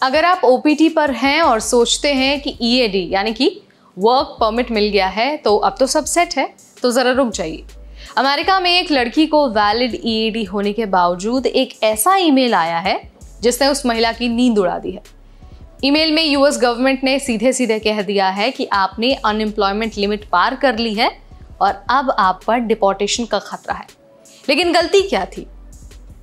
अगर आप ओपीटी पर हैं और सोचते हैं कि ईएडी यानी कि वर्क परमिट मिल गया है तो अब तो सब सेट है, तो ज़रा रुक जाइए। अमेरिका में एक लड़की को वैलिड ईएडी होने के बावजूद एक ऐसा ईमेल आया है जिसने उस महिला की नींद उड़ा दी है। ईमेल में यूएस गवर्नमेंट ने सीधे सीधे कह दिया है कि आपने अनएम्प्लॉयमेंट लिमिट पार कर ली है और अब आप पर डिपोर्टेशन का खतरा है। लेकिन गलती क्या थी?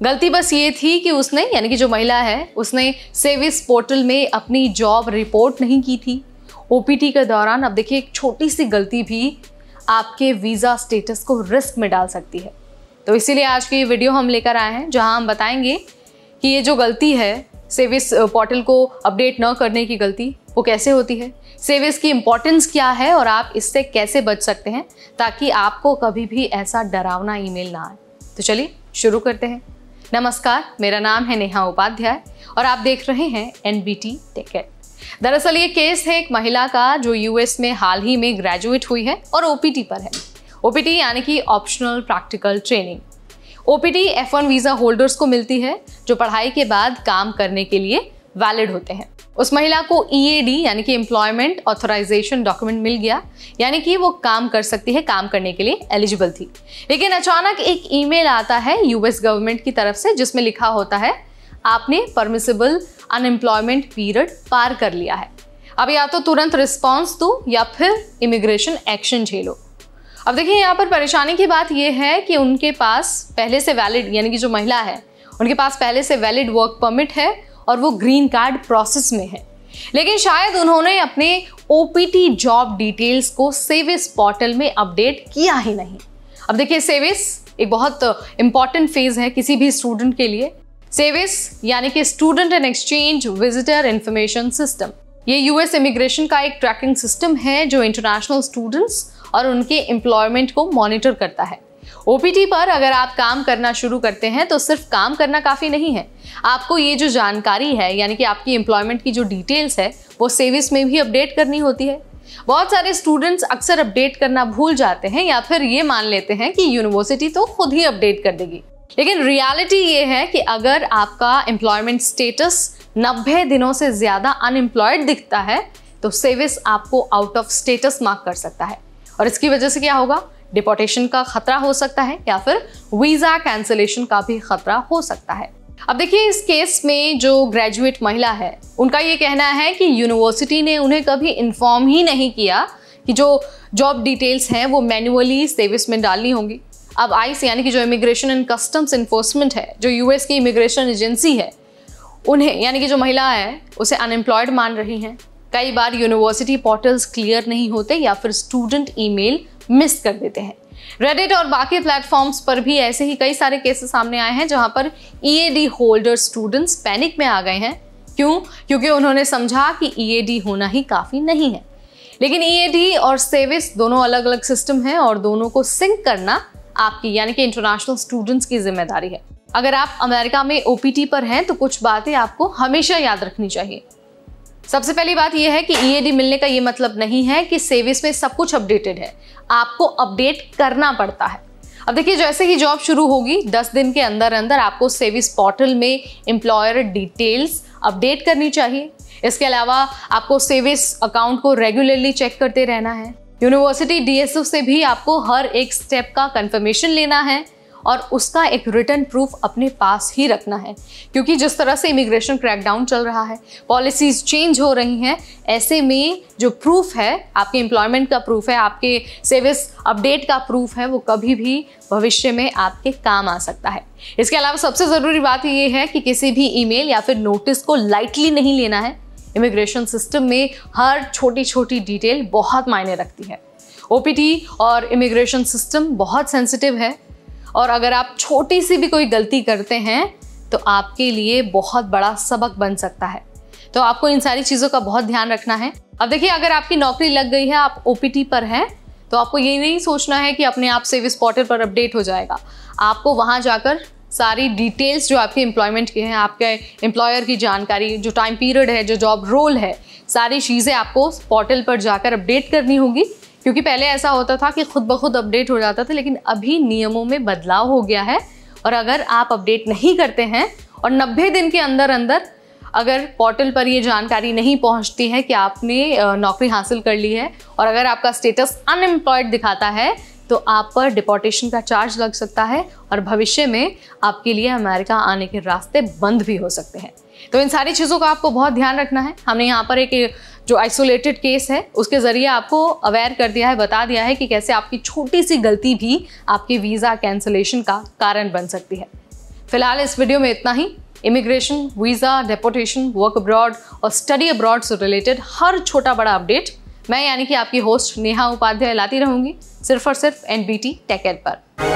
गलती बस ये थी कि उसने यानी कि जो महिला है उसने सेविस पोर्टल में अपनी जॉब रिपोर्ट नहीं की थी ओपीटी के दौरान। अब देखिए, एक छोटी सी गलती भी आपके वीज़ा स्टेटस को रिस्क में डाल सकती है। तो इसीलिए आज की ये वीडियो हम लेकर आए हैं जहां हम बताएंगे कि ये जो गलती है सेविस पोर्टल को अपडेट न करने की गलती, वो कैसे होती है, सेविस की इम्पोर्टेंस क्या है और आप इससे कैसे बच सकते हैं ताकि आपको कभी भी ऐसा डरावना ईमेल ना आए। तो चलिए शुरू करते हैं। नमस्कार, मेरा नाम है नेहा उपाध्याय और आप देख रहे हैं एनबीटी टेक एड। दरअसल ये केस है एक महिला का जो यूएस में हाल ही में ग्रेजुएट हुई है और ओपीटी पर है। ओपीटी यानी कि optional practical training. OPT F1 visa holders को मिलती है जो पढ़ाई के बाद काम करने के लिए वैलिड होते हैं। उस महिला को ईएडी यानी कि एम्प्लॉयमेंट ऑथराइजेशन डॉक्यूमेंट मिल गया, यानी कि वो काम कर सकती है, काम करने के लिए एलिजिबल थी। लेकिन अचानक एक ईमेल आता है यूएस गवर्नमेंट की तरफ से जिसमें लिखा होता है आपने परमिसिबल अनएम्प्लॉयमेंट पीरियड पार कर लिया है। अब या तो तुरंत रिस्पॉन्स दो या फिर इमिग्रेशन एक्शन झेलो। अब देखिए, यहाँ पर परेशानी की बात यह है कि उनके पास पहले से वैलिड यानी कि जो महिला है उनके पास पहले से वैलिड वर्क परमिट है और वो ग्रीन कार्ड प्रोसेस में है। लेकिन शायद उन्होंने अपने ओपीटी जॉब डिटेल्स को सेविस पोर्टल में अपडेट किया ही नहीं। अब देखिए, सेविस एक बहुत इंपॉर्टेंट फेज है किसी भी स्टूडेंट के लिए। सेविस यानी कि student and exchange visitor information system, ये यूएस इमिग्रेशन का एक ट्रैकिंग सिस्टम है जो इंटरनेशनल स्टूडेंट्स और उनके एम्प्लॉयमेंट को मॉनिटर करता है। ओपीटी पर अगर आप काम करना शुरू करते हैं तो सिर्फ काम करना काफ़ी नहीं है, आपको ये जो जानकारी है यानी कि आपकी एम्प्लॉयमेंट की जो डिटेल्स है वो सेविस में भी अपडेट करनी होती है। बहुत सारे स्टूडेंट्स अक्सर अपडेट करना भूल जाते हैं या फिर ये मान लेते हैं कि यूनिवर्सिटी तो खुद ही अपडेट कर देगी। लेकिन रियलिटी ये है कि अगर आपका एम्प्लॉयमेंट स्टेटस 90 दिनों से ज़्यादा अनएम्प्लॉयड दिखता है तो सेविस आपको आउट ऑफ स्टेटस मार्क कर सकता है और इसकी वजह से क्या होगा, डिपोर्टेशन का खतरा हो सकता है या फिर वीज़ा कैंसिलेशन का भी खतरा हो सकता है। अब देखिए, इस केस में जो ग्रेजुएट महिला है उनका ये कहना है कि यूनिवर्सिटी ने उन्हें कभी इन्फॉर्म ही नहीं किया कि जो जॉब डिटेल्स हैं वो मैन्युअली सेविस में डालनी होंगी। अब आईस यानी कि जो इमिग्रेशन एंड कस्टम्स इन्फोर्समेंट है, जो यूएस की इमिग्रेशन एजेंसी है, उन्हें यानी कि जो महिला है उसे अनएम्प्लॉयड मान रही हैं। कई बार यूनिवर्सिटी पोर्टल्स क्लियर नहीं होते या फिर स्टूडेंट ईमेल मिस कर देते हैं। रेडिट और बाकी प्लेटफॉर्म्स पर भी ऐसे ही कई सारे केसेस सामने आए हैं जहां पर ईएडी होल्डर स्टूडेंट्स पैनिक में आ गए हैं। क्यों? क्योंकि उन्होंने समझा कि ईएडी होना ही काफ़ी नहीं है। लेकिन ईएडी और सेविस दोनों अलग अलग सिस्टम हैं और दोनों को सिंक करना आपकी यानी कि इंटरनेशनल स्टूडेंट्स की जिम्मेदारी है। अगर आप अमेरिका में ओपीटी पर हैं तो कुछ बातें आपको हमेशा याद रखनी चाहिए। सबसे पहली बात यह है कि ईएडी मिलने का ये मतलब नहीं है कि सेविस में सब कुछ अपडेटेड है, आपको अपडेट करना पड़ता है। अब देखिए, जैसे ही जॉब शुरू होगी 10 दिन के अंदर अंदर आपको सेविस पोर्टल में एम्प्लॉयर डिटेल्स अपडेट करनी चाहिए। इसके अलावा आपको सेविस अकाउंट को रेगुलरली चेक करते रहना है। यूनिवर्सिटी डीएसओ से भी आपको हर एक स्टेप का कंफर्मेशन लेना है और उसका एक रिटर्न प्रूफ अपने पास ही रखना है, क्योंकि जिस तरह से इमिग्रेशन क्रैकडाउन चल रहा है, पॉलिसीज चेंज हो रही हैं, ऐसे में जो प्रूफ है आपके एम्प्लॉयमेंट का प्रूफ है, आपके सेविस अपडेट का प्रूफ है, वो कभी भी भविष्य में आपके काम आ सकता है। इसके अलावा सबसे ज़रूरी बात ये है कि किसी भी ईमेल या फिर नोटिस को लाइटली नहीं लेना है। इमिग्रेशन सिस्टम में हर छोटी छोटी डिटेल बहुत मायने रखती है। ओपीटी और इमिग्रेशन सिस्टम बहुत सेंसिटिव है और अगर आप छोटी सी भी कोई गलती करते हैं तो आपके लिए बहुत बड़ा सबक बन सकता है। तो आपको इन सारी चीज़ों का बहुत ध्यान रखना है। अब देखिए, अगर आपकी नौकरी लग गई है, आप ओपीटी पर हैं, तो आपको ये नहीं सोचना है कि अपने आप सेविस पोर्टल पर अपडेट हो जाएगा। आपको वहाँ जाकर सारी डिटेल्स जो आपके एम्प्लॉयमेंट के हैं, आपके एम्प्लॉयर की जानकारी, जो टाइम पीरियड है, जो जॉब रोल है, सारी चीज़ें आपको पोर्टल पर जाकर अपडेट करनी होगी। क्योंकि पहले ऐसा होता था कि खुद ब खुद अपडेट हो जाता था, लेकिन अभी नियमों में बदलाव हो गया है और अगर आप अपडेट नहीं करते हैं और 90 दिन के अंदर अंदर अगर पोर्टल पर ये जानकारी नहीं पहुंचती है कि आपने नौकरी हासिल कर ली है और अगर आपका स्टेटस अनएम्प्लॉयड दिखाता है तो आप पर डिपोर्टेशन का चार्ज लग सकता है और भविष्य में आपके लिए अमेरिका आने के रास्ते बंद भी हो सकते हैं। तो इन सारी चीज़ों का आपको बहुत ध्यान रखना है। हमने यहाँ पर एक जो आइसोलेटेड केस है उसके ज़रिए आपको अवेयर कर दिया है, बता दिया है कि कैसे आपकी छोटी सी गलती भी आपके वीज़ा कैंसलेशन का कारण बन सकती है। फिलहाल इस वीडियो में इतना ही। Immigration, visa, deportation, work abroad और स्टडी अब्रॉड से रिलेटेड हर छोटा बड़ा अपडेट मैं यानी कि आपकी होस्ट नेहा उपाध्याय लाती रहूँगी सिर्फ और सिर्फ NBT टेक एड पर।